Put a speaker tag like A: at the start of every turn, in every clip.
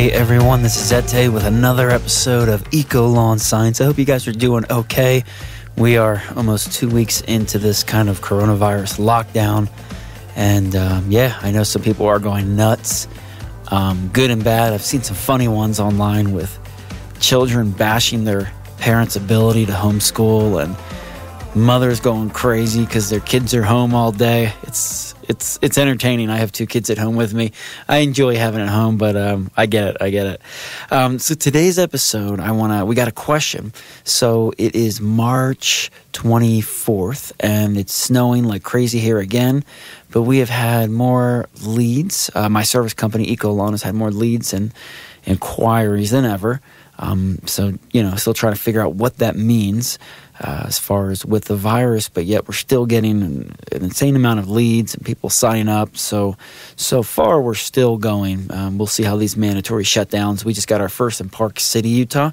A: Hey everyone, this is Ete with another episode of Eco Lawn Science. I hope you guys are doing okay. We are almost 2 weeks into this kind of coronavirus lockdown. And I know some people are going nuts, good and bad. I've seen some funny ones online with children bashing their parents' ability to homeschool and mothers going crazy because their kids are home all day. It's entertaining. I have 2 kids at home with me. I enjoy having it home, but I get it. So today's episode, we got a question. So it is March 24th, and it's snowing like crazy here again. But we have had more leads. My service company, Eco Lawn, has had more leads and inquiries than ever. Still trying to figure out what that means as far as with the virus, but yet we're still getting an insane amount of leads and people signing up. So far, we're still going. We'll see how these mandatory shutdowns. We just got our first in Park City, Utah,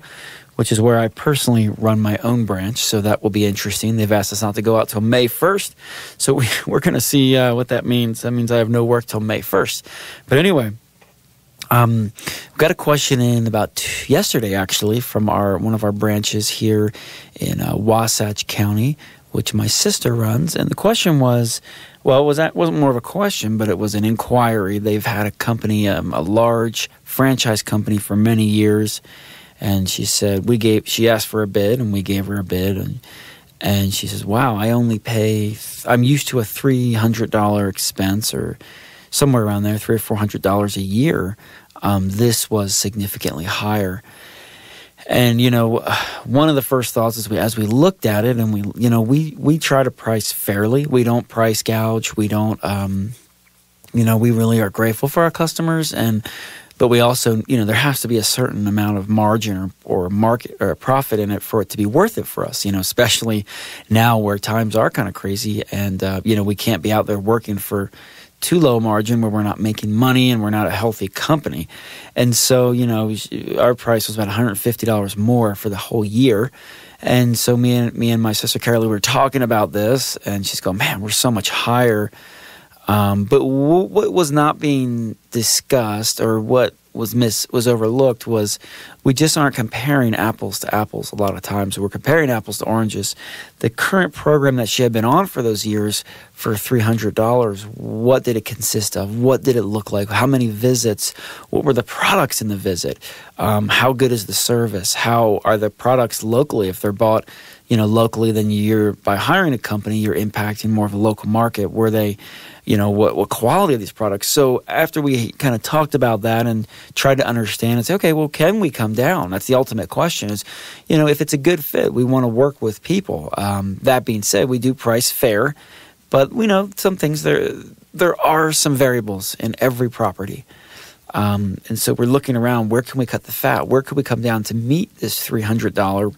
A: which is where I personally run my own branch. So that will be interesting. They've asked us not to go out till May 1st. So we're going to see what that means. That means I have no work till May 1st. But anyway, got a question in about yesterday, actually, from one of our branches here in Wasatch County, which my sister runs. And the question was, it wasn't more of a question, but it was an inquiry. They've had a company, a large franchise company for many years. And she said, she asked for a bid and we gave her a bid. And she says, wow, I'm used to a $300 expense or somewhere around there, $300 or $400 a year. This was significantly higher. And, one of the first thoughts is as we looked at it and we try to price fairly. We don't price gouge. We don't, we really are grateful for our customers. But we also, there has to be a certain amount of margin or market or profit in it for it to be worth it for us, especially now where times are kind of crazy and, we can't be out there working for too low margin where we're not making money and we're not a healthy company. And so, our price was about $150 more for the whole year. And so me and my sister Carly were talking about this and she's going, man, we're so much higher. But what was not being discussed or what was overlooked was we just aren't comparing apples to apples a lot of times. We're comparing apples to oranges. The current program that she had been on for those years for $300, what did it consist of? What did it look like? How many visits? What were the products in the visit? How good is the service? How are the products locally? If they're bought locally, then by hiring a company, you're impacting more of a local market. Were they, what quality of these products? So after we kind of talked about that and tried to understand and say, okay, well, can we come down? That's the ultimate question is, if it's a good fit, we want to work with people. That being said, we do price fair, but we know some things there are some variables in every property. And so we're looking around, where can we cut the fat? Where could we come down to meet this $300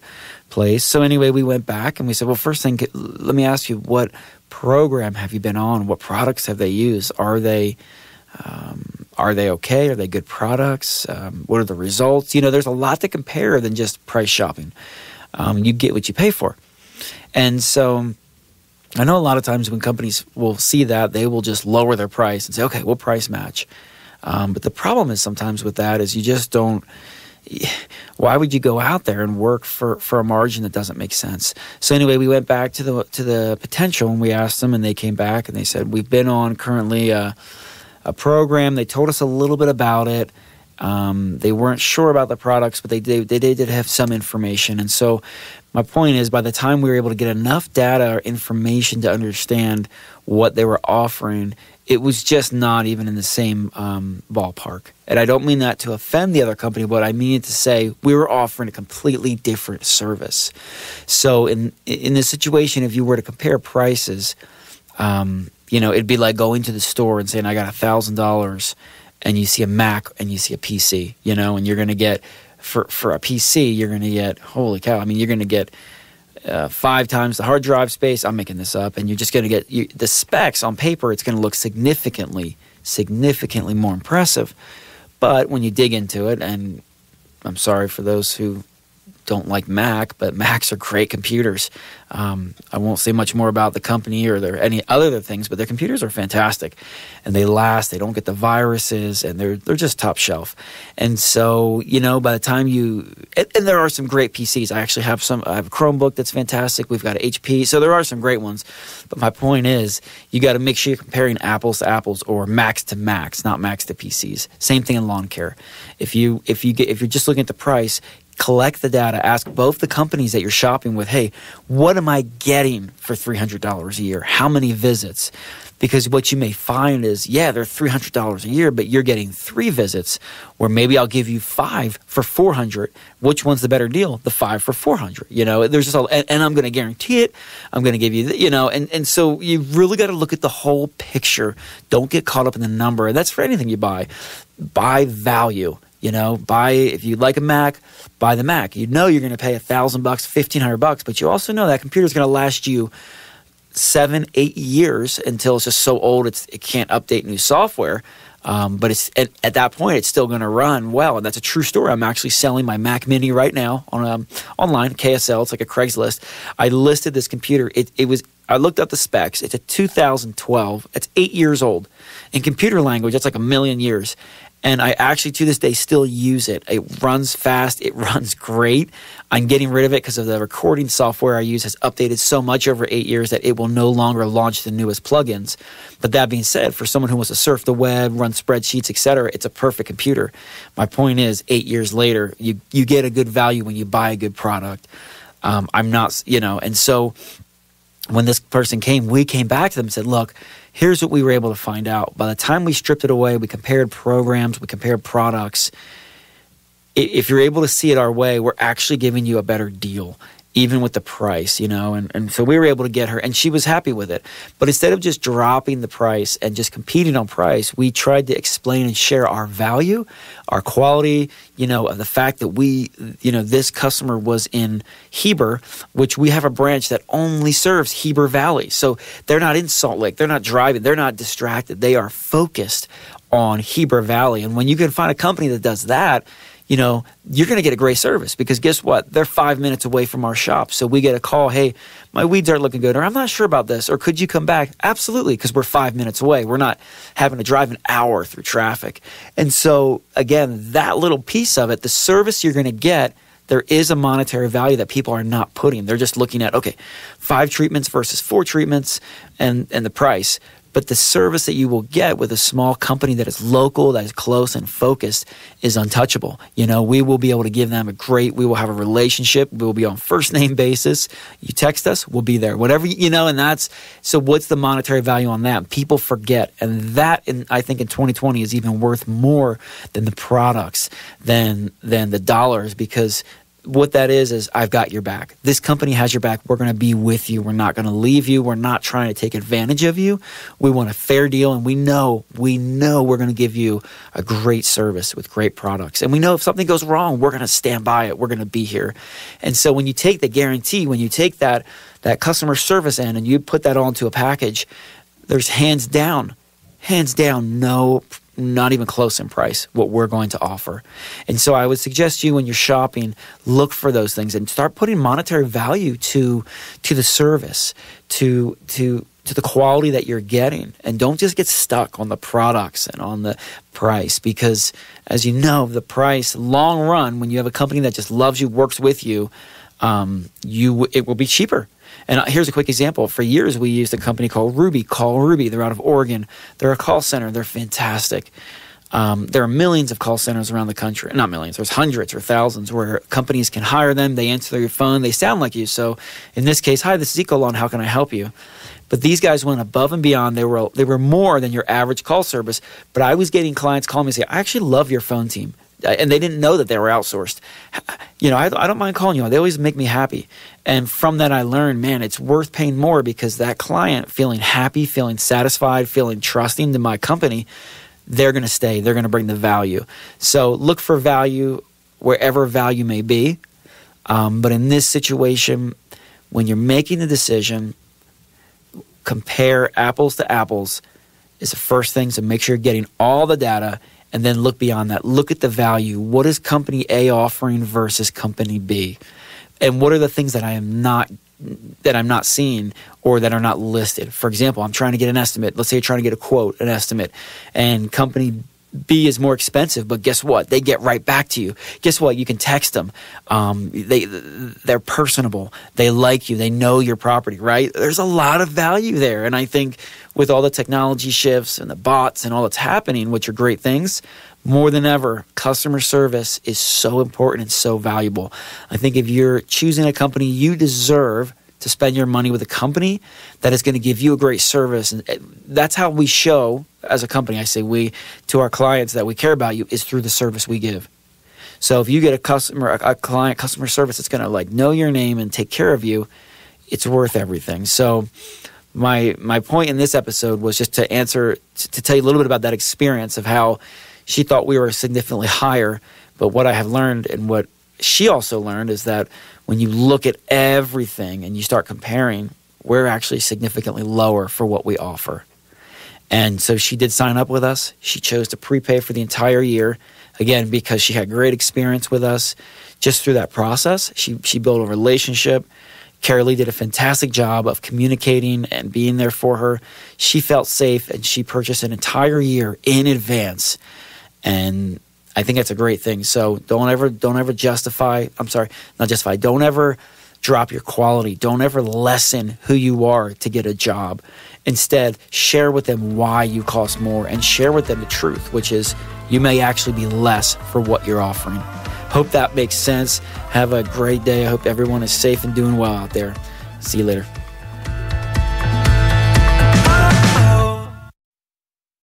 A: place? So anyway, we went back and we said, well, first thing, let me ask you, what program have you been on? What products have they used? Are they okay? Are they good products? What are the results? There's a lot to compare than just price shopping. You get what you pay for. And so I know a lot of times when companies will see that, they will just lower their price and say, okay, we'll price match. But the problem is sometimes with that is you just don't. Why would you go out there and work for a margin that doesn't make sense? So anyway, we went back to the potential and we asked them, and they came back and they said we've been on currently a program. They told us a little bit about it. They weren't sure about the products, but they did have some information. And so my point is, by the time we were able to get enough data or information to understand what they were offering, it was just not even in the same ballpark. And I don't mean that to offend the other company, but I mean it to say we were offering a completely different service. So in this situation, if you were to compare prices, it'd be like going to the store and saying, I got $1,000, and you see a Mac and you see a PC, and you're going to get, for a PC, you're going to get, holy cow, you're going to get 5 times the hard drive space. I'm making this up. And you're just going to get the specs on paper. It's going to look significantly more impressive. But when you dig into it, and I'm sorry for those who don't like Mac, but Macs are great computers. I won't say much more about the company or any other things, but their computers are fantastic, and they last. They don't get the viruses, and they're just top shelf. And so, by the time and there are some great PCs. I actually have I have a Chromebook that's fantastic. We've got an HP, so there are some great ones. But my point is, you got to make sure you're comparing apples to apples or Macs to Macs, not Macs to PCs. Same thing in lawn care. If you're just looking at the price, collect the data. Ask both the companies that you're shopping with, hey, what am I getting for $300 a year? How many visits? Because what you may find is, they're $300 a year, but you're getting 3 visits, where maybe I'll give you 5 for $400. Which one's the better deal? The 5 for $400. There's just and I'm going to guarantee it. I'm going to give you, and so you really got to look at the whole picture. Don't get caught up in the number. And that's for anything you buy. Buy value. If you like a Mac, buy the Mac. You're going to pay $1,000, $1,500, but you also know that computer is going to last you 7-8 years until it's just so old it can't update new software. But it's at that point it's still going to run well, and that's a true story. I'm actually selling my Mac Mini right now on online KSL. It's like a Craigslist. I listed this computer. I looked up the specs. It's a 2012. It's 8 years old. In computer language, that's like a million years. And I actually, to this day, still use it. It runs fast. It runs great. I'm getting rid of it because of the recording software I use has updated so much over 8 years that it will no longer launch the newest plugins. But that being said, for someone who wants to surf the web, run spreadsheets, etc., it's a perfect computer. My point is, 8 years later, you get a good value when you buy a good product. I'm not, and so when this person came, we came back to them and said, look, here's what we were able to find out. By the time we stripped it away, we compared programs, we compared products. If you're able to see it our way, we're actually giving you a better deal, even with the price, and so we were able to get her, and she was happy with it. But instead of just dropping the price and just competing on price, we tried to explain and share our value, our quality, of the fact that this customer was in Heber, which we have a branch that only serves Heber Valley. So they're not in Salt Lake. They're not driving. They're not distracted. They are focused on Heber Valley. And when you can find a company that does that, you're going to get a great service, because guess what? They're 5 minutes away from our shop. So we get a call, hey, my weeds aren't looking good, or I'm not sure about this, or could you come back? Absolutely, because we're 5 minutes away. We're not having to drive an hour through traffic. And so, again, that little piece of it, the service you're going to get, there is a monetary value that people are not putting. They're just looking at, 5 treatments versus 4 treatments and the price. But the service that you will get with a small company that is local, that is close and focused, is untouchable. We will be able to give them we will have a relationship. We will be on first name basis. You text us, we'll be there. Whatever, and so what's the monetary value on that? People forget. And that, I think in 2020 is even worth more than the products, than the dollars, because what that is I've got your back. This company has your back. We're going to be with you. We're not going to leave you. We're not trying to take advantage of you. We want a fair deal, and we know we're going to give you a great service with great products. And we know if something goes wrong, we're going to stand by it. We're going to be here. And so when you take the guarantee, when you take that customer service in and you put that all into a package, there's hands down, no, not even close in price, what we're going to offer. And so I would suggest you, when you're shopping, look for those things and start putting monetary value to the service, to the quality that you're getting. And don't just get stuck on the products and on the price, because as you know, the price, long run, when you have a company that just loves you, works with you, it will be cheaper. And here's a quick example. For years, we used a company called Ruby. Call Ruby. They're out of Oregon. They're a call center. They're fantastic. There are millions of call centers around the country. Not millions. There's hundreds or thousands where companies can hire them. They answer your phone. They sound like you. So in this case, hi, this is Ecolon. How can I help you? But these guys went above and beyond. They were more than your average call service. But I was getting clients call me and say, I actually love your phone team. And they didn't know that they were outsourced. I don't mind calling you. They always make me happy. And from that, I learned, man, it's worth paying more, because that client feeling happy, feeling satisfied, feeling trusting to my company, they're going to stay. They're going to bring the value. So look for value wherever value may be. But in this situation, when you're making the decision, compare apples to apples is the first thing. So make sure you're getting all the data and then look beyond that. Look at the value. What is company A offering versus company B? And what are the things that I'm not seeing or that are not listed? For example, I'm trying to get an estimate. Let's say you're trying to get a quote, an estimate, and company B is more expensive, but guess what? They get right back to you. Guess what? You can text them. They're personable. They like you. They know your property, right? There's a lot of value there. And I think with all the technology shifts and the bots and all that's happening, which are great things, more than ever, customer service is so important and so valuable. I think if you're choosing a company, you deserve to spend your money with a company that is going to give you a great service. And that's how we show, as a company, I say we, to our clients that we care about you, is through the service we give. So if you get a client customer service that's going to like know your name and take care of you, it's worth everything. So my point in this episode was just to tell you a little bit about that experience of how she thought we were significantly higher. But what I have learned and what she also learned is that when you look at everything and you start comparing, we're actually significantly lower for what we offer. And so she did sign up with us. She chose to prepay for the entire year, again, because she had great experience with us. Just through that process, she built a relationship. Carolee did a fantastic job of communicating and being there for her. She felt safe, and she purchased an entire year in advance. And I think that's a great thing. So don't ever drop your quality. Don't ever lessen who you are to get a job. Instead, share with them why you cost more and share with them the truth, which is you may actually be less for what you're offering. Hope that makes sense. Have a great day. I hope everyone is safe and doing well out there. See you later.